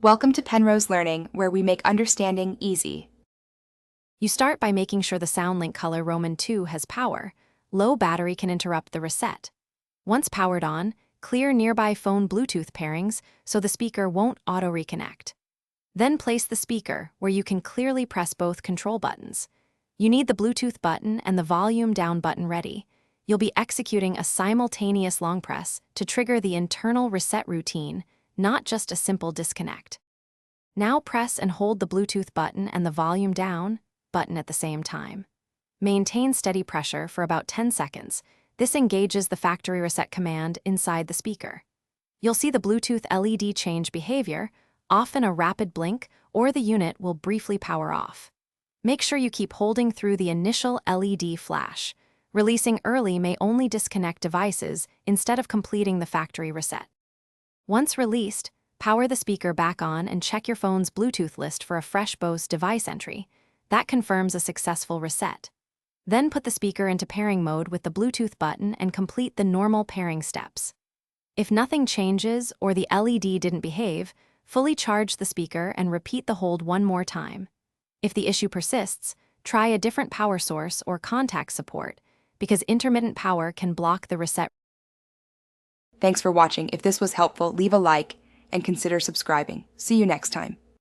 Welcome to Penrose Learning, where we make understanding easy. You start by making sure the SoundLink Color Roman 2 has power. Low battery can interrupt the reset. Once powered on, clear nearby phone Bluetooth pairings so the speaker won't auto-reconnect. Then place the speaker where you can clearly press both control buttons. You need the Bluetooth button and the volume down button ready. You'll be executing a simultaneous long press to trigger the internal reset routine, not just a simple disconnect. Now press and hold the Bluetooth button and the volume down button at the same time. Maintain steady pressure for about 10 seconds. This engages the factory reset command inside the speaker. You'll see the Bluetooth LED change behavior, often a rapid blink, or the unit will briefly power off. Make sure you keep holding through the initial LED flash. Releasing early may only disconnect devices instead of completing the factory reset. Once released, power the speaker back on and check your phone's Bluetooth list for a fresh Bose device entry. That confirms a successful reset. Then put the speaker into pairing mode with the Bluetooth button and complete the normal pairing steps. If nothing changes or the LED didn't behave, fully charge the speaker and repeat the hold one more time. If the issue persists, try a different power source or contact support, because intermittent power can block the reset. Thanks for watching. If this was helpful, leave a like and consider subscribing. See you next time.